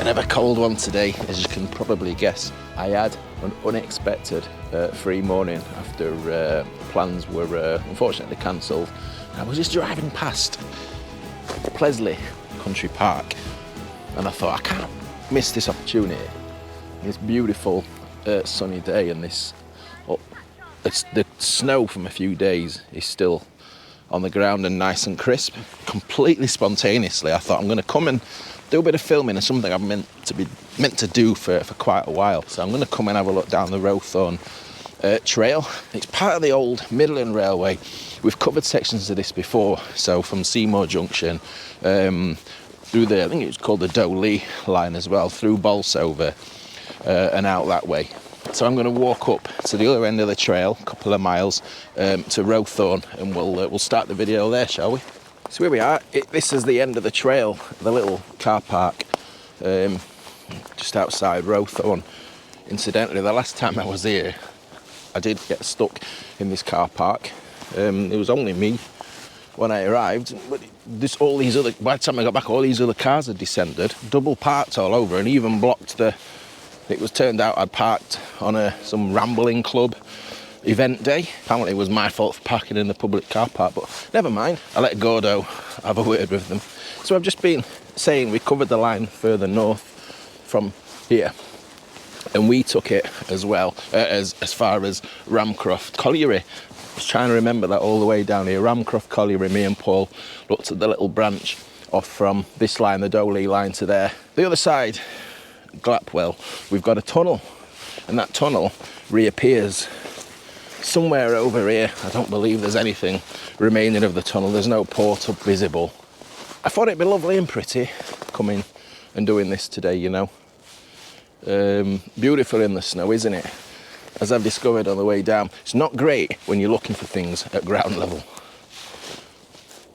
bit of a cold one today, as you can probably guess. I had an unexpected free morning after plans were unfortunately cancelled. I was just driving past Pleasley Country Park and I thought, I can't miss this opportunity. This beautiful sunny day, and the snow from a few days is still on the ground and nice and crisp. Completely spontaneously, I thought I'm going to come and do a bit of filming, and something I've meant to do for quite a while. So I'm going to come and have a look down the Rowthorn Trail. It's part of the old Midland Railway. We've covered sections of this before, so from Seymour Junction through I think it's called the Doe Lea line as well, through Bolsover and out that way. So I'm going to walk up to the other end of the trail, a couple of miles, to Rowthorn, and we'll start the video there, shall we? So here we are. This is the end of the trail, the little car park just outside Rowthorn. Incidentally, the last time I was here, I did get stuck in this car park. It was only me when I arrived, but by the time I got back, all these other cars had descended, double parked all over, and even blocked it was turned out I'd parked on some rambling club event day. Apparently it was my fault for parking in the public car park, but never mind. I let Gordo have a word with them. So I've just been saying we covered the line further north from here, and we took it as well as far as Ramcroft Colliery. I was trying to remember that all the way down here. Ramcroft Colliery, me and Paul looked at the little branch off from this line, the Doe Lea line, to there. The other side, Glapwell, we've got a tunnel, and that tunnel reappears somewhere over here. I don't believe there's anything remaining of the tunnel. There's no port up visible. I thought it'd be lovely and pretty coming and doing this today, you know. Beautiful in the snow, isn't it? As I've discovered on the way down, it's not great when you're looking for things at ground level.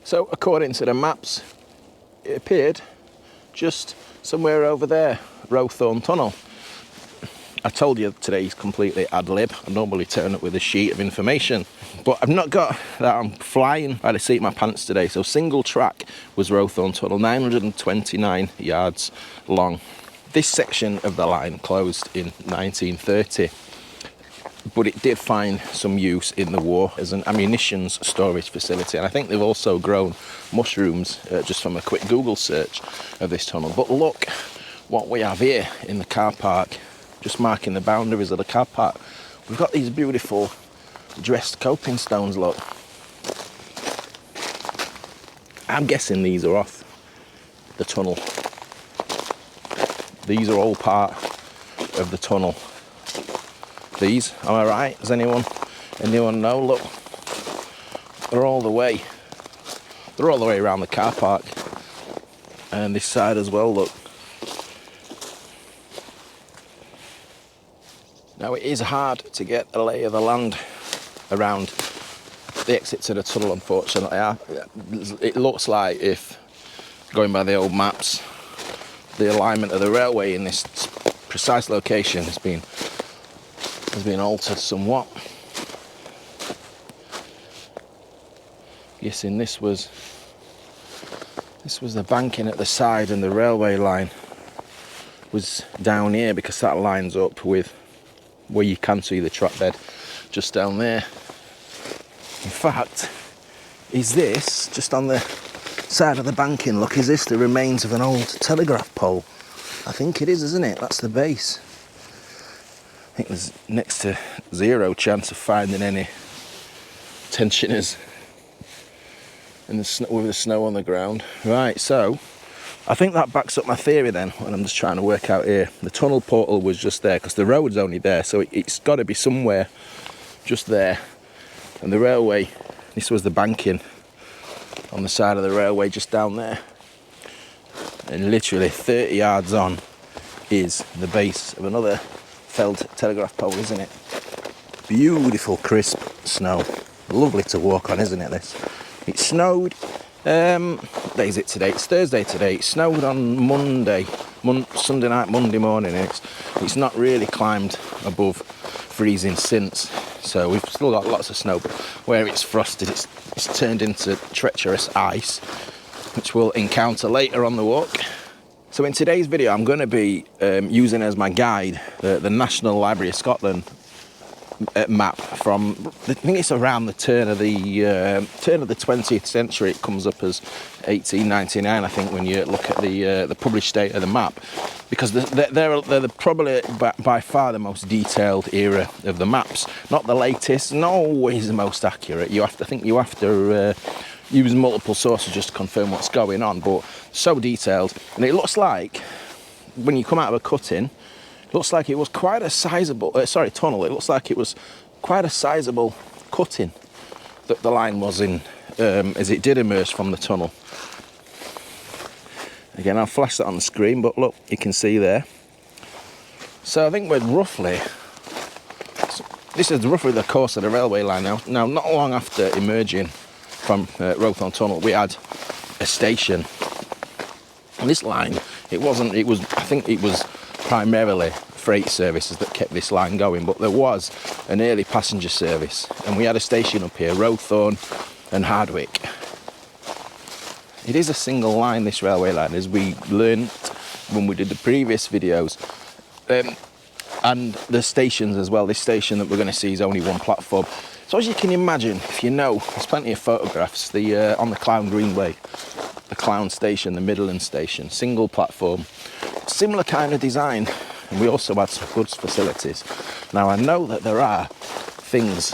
So according to the maps, it appeared just somewhere over there, Rowthorn Tunnel. I told you today's completely ad lib. I normally turn up with a sheet of information, but I've not got that. I'm flying by the seat of my pants today. So single track was Rowthorn Tunnel, 929 yards long. This section of the line closed in 1930, but it did find some use in the war as an ammunition storage facility, and I think they've also grown mushrooms just from a quick Google search of this tunnel. But look what we have here in the car park, just marking the boundaries of the car park. We've got these beautiful dressed coping stones, look. I'm guessing these are off the tunnel. These are all part of the tunnel. These, am I right? Does anyone know? Look, they're all the way around the car park, and this side as well, look. Now it is hard to get a lay of the land around the exit to the tunnel, unfortunately. It looks like, if going by the old maps, the alignment of the railway in this precise location has been altered somewhat. Guessing this was the banking at the side, and the railway line was down here, because that lines up with where you can see the track bed just down there. In fact, is this just on the side of the banking? Look, is this the remains of an old telegraph pole? I think it is, isn't it? That's the base. I think there's next to zero chance of finding any tensioners in the snow, with the snow on the ground. Right, so I think that backs up my theory then, when I'm just trying to work out here. The tunnel portal was just there, because the road's only there, so it's got to be somewhere just there. And the railway, this was the banking on the side of the railway just down there. And literally 30 yards on is the base of another felled telegraph pole, isn't it? Beautiful crisp snow. Lovely to walk on, isn't it, this? It snowed, what day is it today? It's Thursday today. It snowed on Sunday night, Monday morning. It's not really climbed above freezing since. So we've still got lots of snow, but where it's frosted, it's turned into treacherous ice, which we'll encounter later on the walk. So in today's video, I'm going to be using as my guide the National Library of Scotland map from, I think it's around the turn of the 20th century. It comes up as 1899, I think, when you look at the published state of the map, because they're probably by far the most detailed era of the maps. Not the latest, not always the most accurate. I think you have to use multiple sources just to confirm what's going on, but so detailed. And it looks like when you come out of a cut-in, it looks like it was quite a sizable, tunnel. It looks like it was quite a sizable cut-in that the line was in as it did emerge from the tunnel. Again, I'll flash that on the screen, but look, you can see there. So I think we're this is roughly the course of the railway line now. Now, not long after emerging from Rowthorn Tunnel, we had a station. And this line, I think it was primarily freight services that kept this line going, but there was an early passenger service, and we had a station up here, Rowthorn and Hardwick. It is a single line, this railway line, as we learned when we did the previous videos, and the stations as well. This station that we're going to see is only one platform. So as you can imagine, if you know, there's plenty of photographs. On the Clown Greenway, the Clown Station, the Midland Station, single platform, similar kind of design, and we also had some goods facilities. Now I know that there are things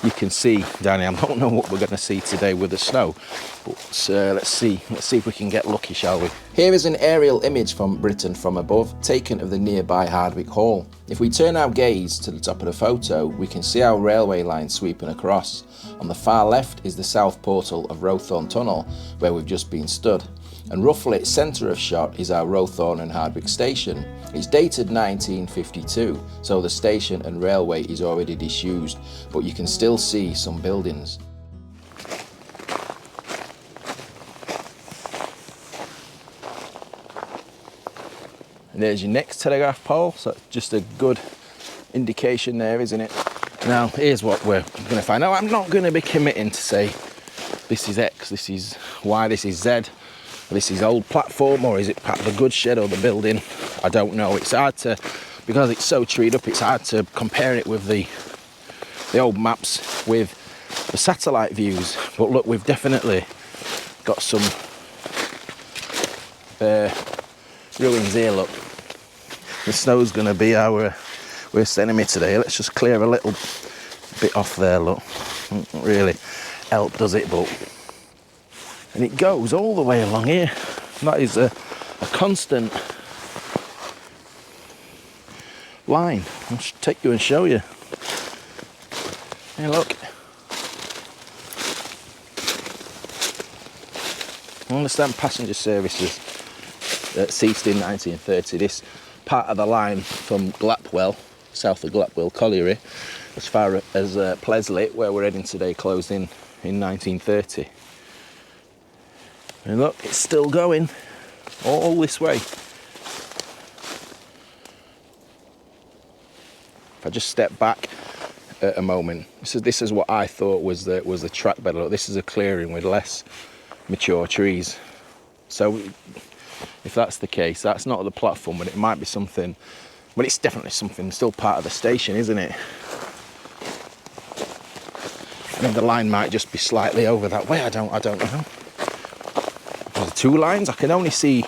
you can see down here. I don't know what we're going to see today with the snow, but let's see if we can get lucky, shall we? Here is an aerial image from Britain from above, taken of the nearby Hardwick Hall. If we turn our gaze to the top of the photo, we can see our railway line sweeping across. On the far left is the south portal of Rowthorn Tunnel, where we've just been stood. And roughly centre of shot is our Rowthorn and Hardwick station. It's dated 1952, so the station and railway is already disused, but you can still see some buildings. And there's your next telegraph pole, so just a good indication there, isn't it? Now, here's what we're going to find out. I'm not going to be committing to say this is X, this is Y, this is Z, this is old platform, or is it part of the goods shed or the building? I don't know. It's hard to, because it's so treed up, it's hard to compare it with the old maps with the satellite views. But look, we've definitely got some ruins here, look. The snow's going to be our worst enemy today. Let's just clear a little bit off there, look. Doesn't really help, does it? But and it goes all the way along here. That is a constant line. I'll just take you and show you. Hey, look. I understand passenger services ceased in 1930. This part of the line from Glapwell, south of Glapwell Colliery, as far as Pleasley, where we're heading today, closed in 1930. And look, it's still going all this way. If I just step back a moment, this is what I thought was the track bed. Look, this is a clearing with less mature trees. So if that's the case, that's not the platform, but it might be something. But it's definitely something still part of the station, isn't it? I mean, the line might just be slightly over that way. I don't know. There's two lines. I can only see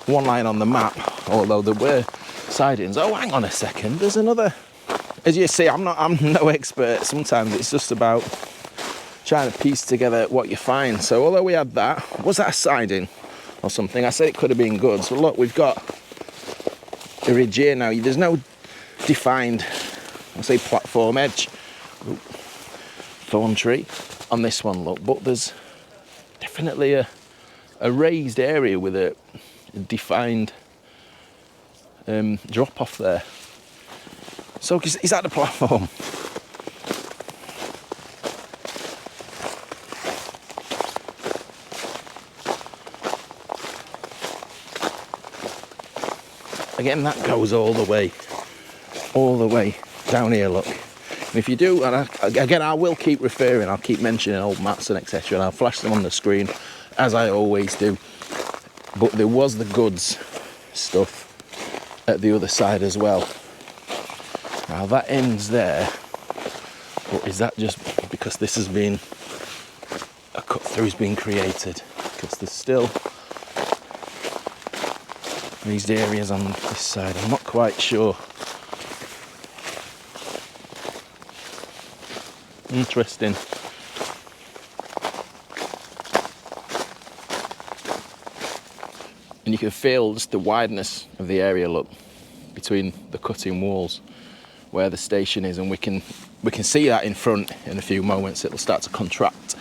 one line on the map, although there were sidings. Oh, hang on a second. There's another. As you see, I'm no expert. Sometimes it's just about trying to piece together what you find. So although we had that, was that a siding or something? I said it could have been good. So look, we've got a ridge here now. There's no defined, I'll say, platform edge. Ooh, thorn tree on this one, look, but there's definitely a raised area with a defined drop off there. So is that the platform? Again, that goes all the way down here, look. And if you do, and I will keep referring, I'll keep mentioning old maps and etc, and I'll flash them on the screen, as I always do. but there was the goods stuff at the other side as well. Now that ends there, but is that just because this has been a cut through's been created? Because there's still these areas on this side, I'm not quite sure. Interesting. And you can feel just the wideness of the area, look, between the cutting walls where the station is, and we can see that in front in a few moments. It'll start to contract.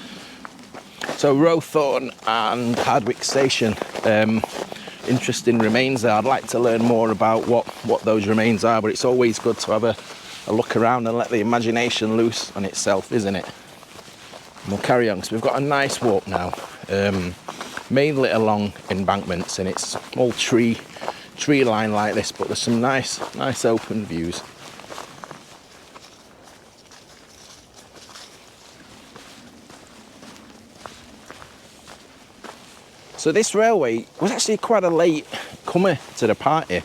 So Rowthorn and Hardwick station, interesting remains there. I'd like to learn more about what those remains are, but it's always good to have a look around and let the imagination loose on itself, isn't it? And we'll carry on, because we've got a nice walk now, mainly along embankments, and it's all tree line like this, but there's some nice open views. So this railway was actually quite a late comer to the party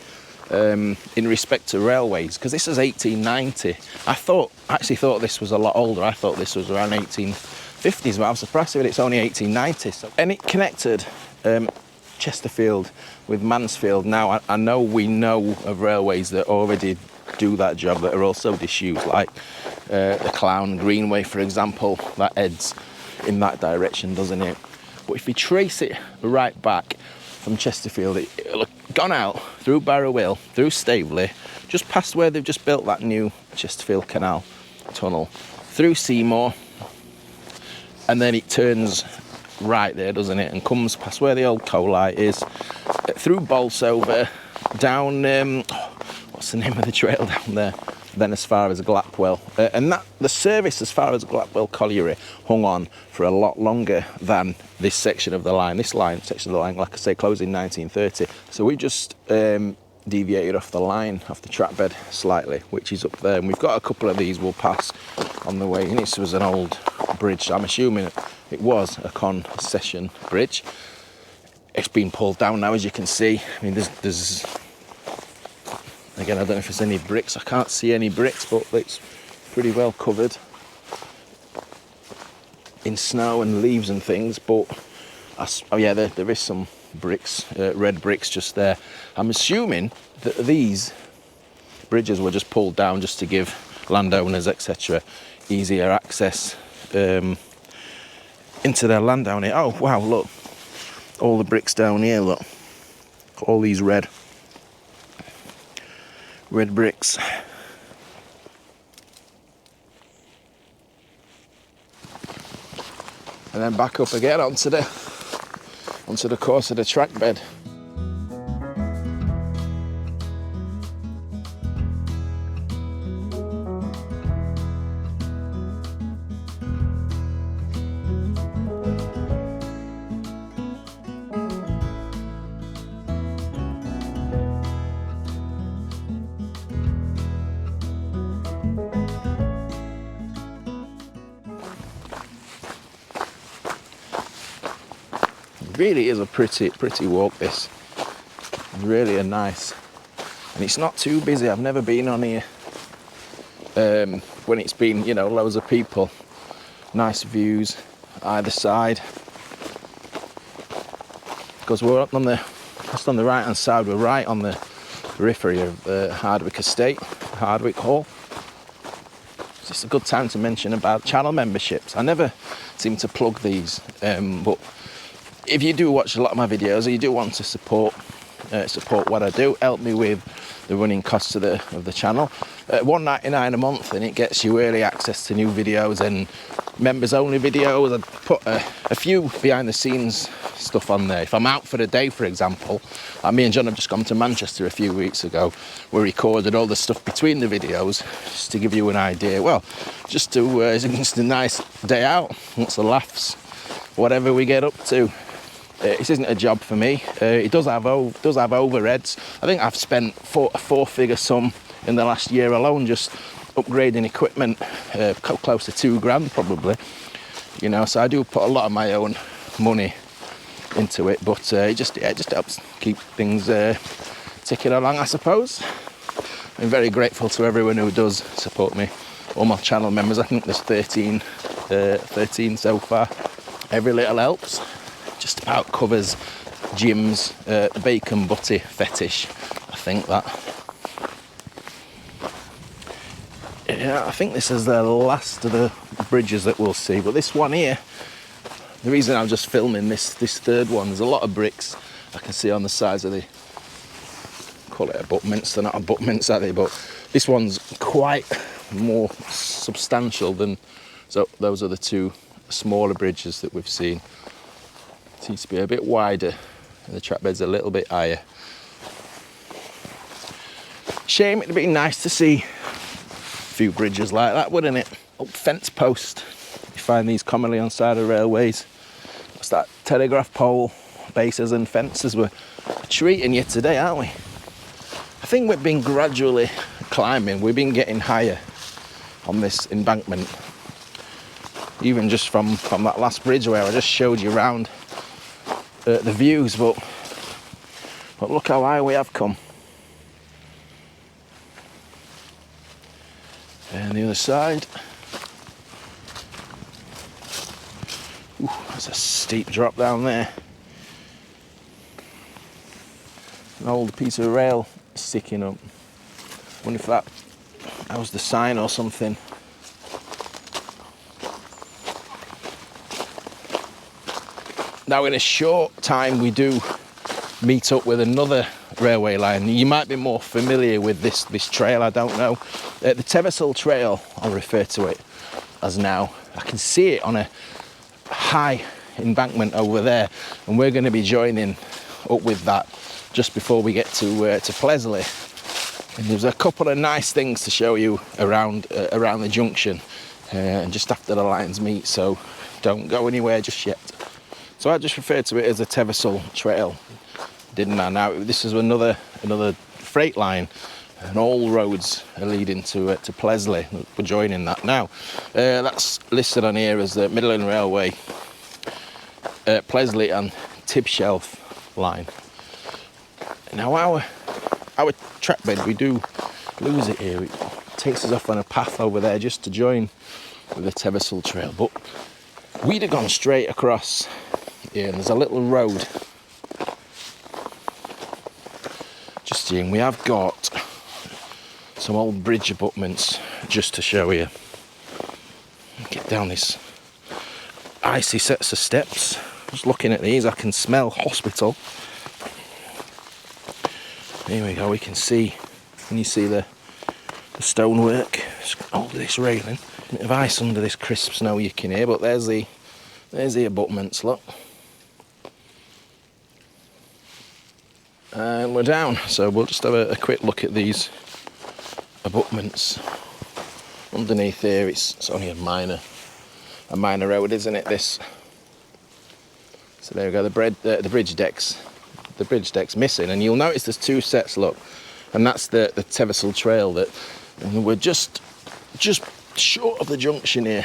in respect to railways, because this is 1890. I actually thought this was a lot older. I thought this was around 1850s, but I was surprised that it's only 1890. So, and it connected Chesterfield with Mansfield. Now I know we know of railways that already do that job that are also disused, like the Clown Greenway, for example. That heads in that direction, doesn't it? But if you trace it right back from Chesterfield, it'll have gone out through Barrow Hill, through Staveley, just past where they've just built that new Chesterfield Canal tunnel, through Seymour, and then it turns right there, doesn't it, and comes past where the old coal light is, through Bolsover, down, what's the name of the trail down there? Then as far as Glapwell, and that the service as far as Glapwell Colliery hung on for a lot longer than this section of the line. This section of the line, like I say, closed in 1930. So we just deviated off the line, off the track bed slightly, which is up there. And we've got a couple of these we'll pass on the way. And this was an old bridge. I'm assuming it was a concession bridge. It's been pulled down now, as you can see. I mean, there's again, I don't know if there's any bricks. I can't see any bricks, but it's pretty well covered in snow and leaves and things. But oh yeah, there is some bricks, red bricks just there. I'm assuming that these bridges were just pulled down just to give landowners, etc., easier access into their land down here. Oh wow, look, all the bricks down here, look, all these red bricks. And then back up again onto the course of the track bed. Really is a pretty walk, this. Really a nice, and it's not too busy. I've never been on here when it's been, you know, loads of people. Nice views either side, because we're up on just on the right hand side. We're right on the periphery of Hardwick Estate, Hardwick Hall. It's just a good time to mention about channel memberships. I never seem to plug these, but if you do watch a lot of my videos, or you do want to support what I do, help me with the running costs of the channel. $1.99 a month, and it gets you early access to new videos and members only videos. I put a few behind the scenes stuff on there. If I'm out for the day, for example, me and John have just gone to Manchester a few weeks ago. We recorded all the stuff between the videos, just to give you an idea. Well, just it's just a nice day out, lots of laughs, whatever we get up to. This isn't a job for me. It does have overheads. I think I've spent a four-figure sum in the last year alone just upgrading equipment, close to £2,000 probably. You know, so I do put a lot of my own money into it, but it just helps keep things ticking along, I suppose. I'm very grateful to everyone who does support me. All my channel members, I think there's 13 so far. Every little helps. Just about covers Jim's bacon butty fetish, I think that. Yeah, I think this is the last of the bridges that we'll see, but this one here, the reason I'm just filming this third one, there's a lot of bricks I can see on the sides of the, call it abutments, they're not abutments are they, but this one's quite more substantial than those are the two smaller bridges that we've seen. It seems to be a bit wider and the track bed's a little bit higher. Shame, it'd be nice to see a few bridges like that, wouldn't it? Old fence post, you find these commonly on side of railways. What's that? Telegraph pole bases and fences. We're treating you today, aren't we? I think we've been gradually climbing, we've been getting higher on this embankment, even just from that last bridge where I just showed you around the views, but look how high we have come. And the other side, ooh, there's a steep drop down there. An old piece of rail sticking up. Wonder if that was the sign or something. Now in a short time we do meet up with another railway line. You might be more familiar with this trail, I don't know. The Teversal Trail, I'll refer to it as now. I can see it on a high embankment over there, and we're going to be joining up with that just before we get to Pleasley. And there's a couple of nice things to show you around the junction, and just after the lines meet, so don't go anywhere just yet. So I just referred to it as the Teversal Trail, didn't I? Now this is another freight line, and all roads are leading to Pleasley. We're joining that now. That's listed on here as the Midland Railway, Pleasley and Teversal line. Now our track bed, we do lose it here. It takes us off on a path over there just to join with the Teversal Trail, but we'd have gone straight across here, and there's a little road just here, and we have got some old bridge abutments just to show you. Get down this icy sets of steps. Just looking at these, I can smell hospital. Here we go, we can see, when you see the stonework, all this railing, a bit of ice under this crisp snow you can hear, but there's the abutments, look. And we're down, so we'll just have a quick look at these abutments. Underneath here, it's only a minor road, isn't it, this? So there we go, the bridge deck's missing, and you'll notice there's two sets, look, and that's the Teversal Trail, and we're just short of the junction here.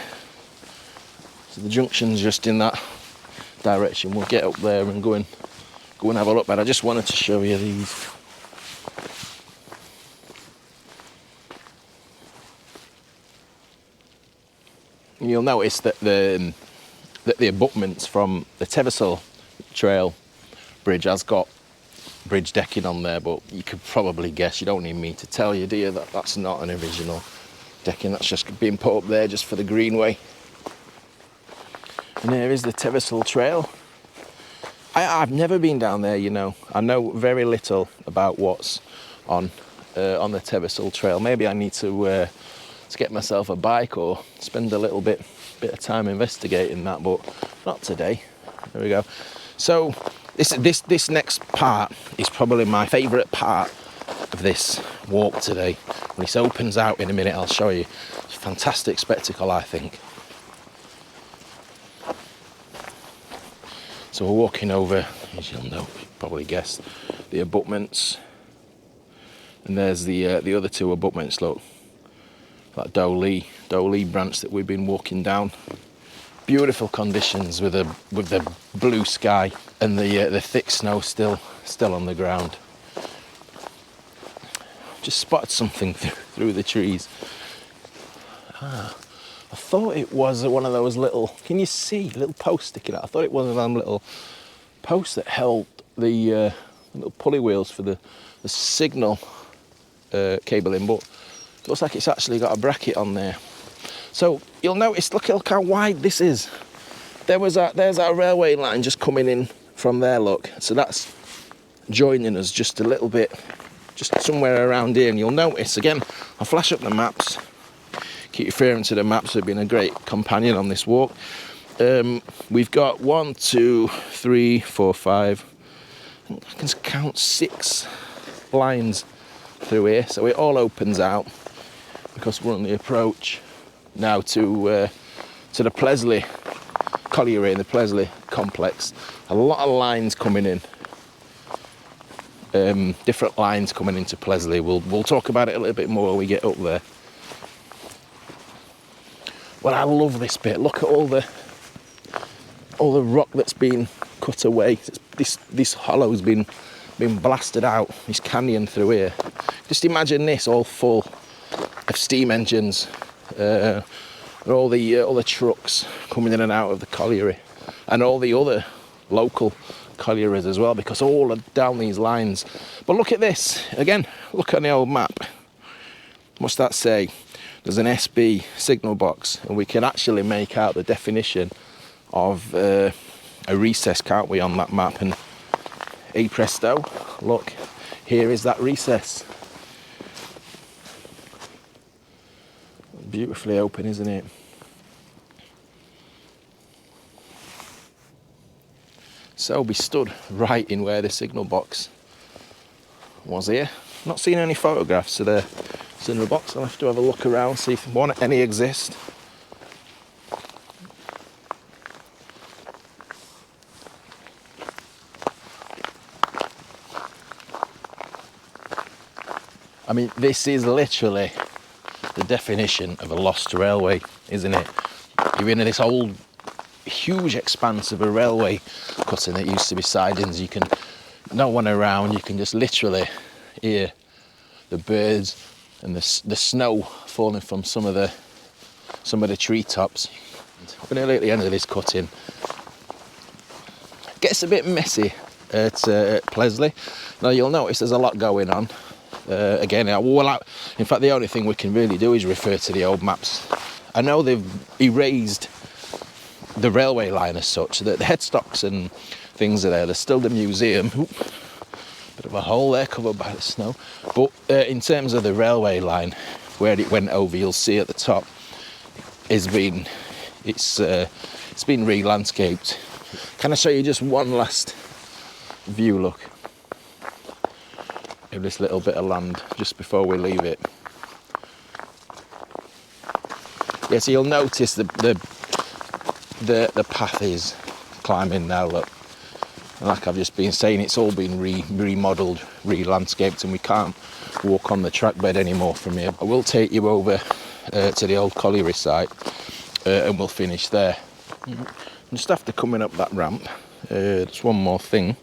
So the junction's just in that direction. We'll get up there and go and have a look, but I just wanted to show you these. You'll notice that the abutments from the Teversal Trail bridge has got bridge decking on there, but you could probably guess, you don't need me to tell you, do you, that that's not an original decking, that's just being put up there just for the greenway. And there is the Teversal Trail. I've never been down there, you know. I know very little about what's on the Teversal Trail. Maybe I need to get myself a bike or spend a little bit of time investigating that, but not today. There we go. So this next part is probably my favourite part of this walk today. When this opens out in a minute, I'll show you. It's a fantastic spectacle, I think. So we're walking over, as you'll know, probably guess, the abutments, and there's the other two abutments. Look, that Doe Lea Branch that we've been walking down. beautiful conditions with the blue sky and the thick snow still on the ground. Just spotted something through the trees. I thought it was one of those little, can you see, little posts sticking out? I thought it was one of them little posts that held the little pulley wheels for the signal cabling, but it looks like it's actually got a bracket on there. So you'll notice, look how wide this is. There's our railway line just coming in from there, look. So that's joining us just a little bit, just somewhere around here. And you'll notice, again, I'll flash up the maps. Keep referring to the maps, they've been a great companion on this walk. We've got 1, 2, 3, 4, 5, I can count 6 lines through here. So it all opens out because we're on the approach now to the Pleasley colliery and the Pleasley complex. A lot of lines coming in, different lines coming into Pleasley. We'll talk about it a little bit more when we get up there. Well, I love this bit. Look at all the rock that's been cut away. This hollow's been blasted out. This canyon through here. Just imagine this all full of steam engines. And all the trucks coming in and out of the colliery, and all the other local collieries as well, because all are down these lines. But look at this again. Look on the old map. What's that say? There's an SB signal box, and we can actually make out the definition of a recess, can't we, on that map? And hey presto, look, here is that recess. Beautifully open, isn't it? So we stood right in where the signal box was here. Not seen any photographs of the signal box. I'll have to have a look around, see if any exist. I mean, this is literally the definition of a lost railway, isn't it? You're in this old, huge expanse of a railway cutting that used to be sidings. No one around. You can just literally hear the birds and the snow falling from some of the treetops. We're nearly at the end of this cutting. Gets a bit messy at Pleasley. Now you'll notice there's a lot going on. Again, in fact, the only thing we can really do is refer to the old maps. I know they've erased the railway line as such, that the headstocks and things are there. There's still the museum. Bit of a hole there covered by the snow. But in terms of the railway line, where it went over, you'll see at the top, it's been re-landscaped. Can I show you just one last view look of this little bit of land just before we leave it? Yeah, so you'll notice the path is climbing now, look. And like I've just been saying, it's all been remodelled, re-landscaped, and we can't walk on the track bed anymore from here. I will take you over to the old colliery site and we'll finish there. Just after coming up that ramp, just one more thing.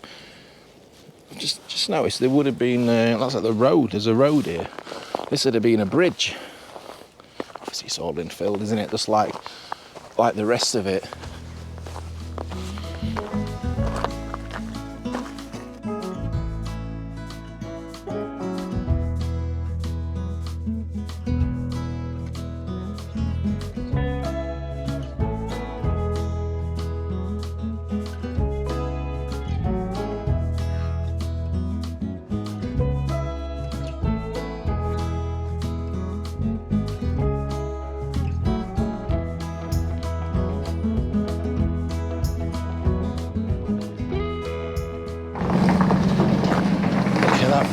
Just noticed there would have been, that's like the road, there's a road here. This would have been a bridge. Obviously it's all been filled, isn't it? Just like the rest of it.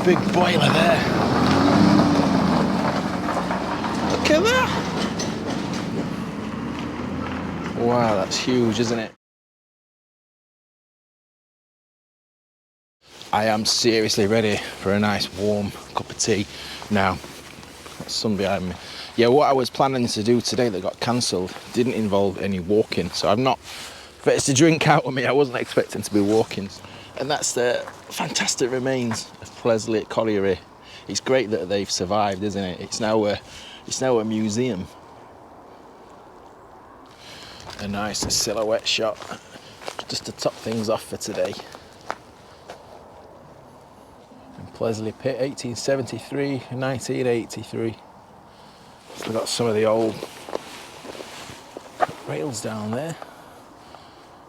Big boiler there. Look at that. Wow, that's huge, isn't it? I am seriously ready for a nice warm cup of tea now. Got sun behind me. Yeah, what I was planning to do today that got cancelled didn't involve any walking, so I'm not, if it's to drink out with me, I wasn't expecting to be walking. And that's the fantastic remains of Pleasley Colliery. It's great that they've survived, isn't it? It's now a museum. A nice silhouette shot, just to top things off for today. And Pleasley Pit, 1873, 1983. We've got some of the old rails down there,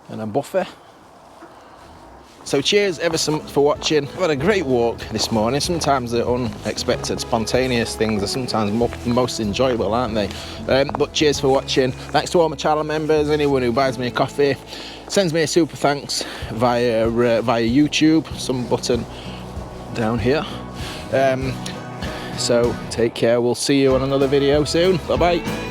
and a buffer. So cheers ever so much for watching. I've had a great walk this morning. Sometimes the unexpected, spontaneous things are sometimes most enjoyable, aren't they? But cheers for watching. Thanks to all my channel members, anyone who buys me a coffee, sends me a super thanks via YouTube, some button down here. So take care, we'll see you on another video soon. Bye bye.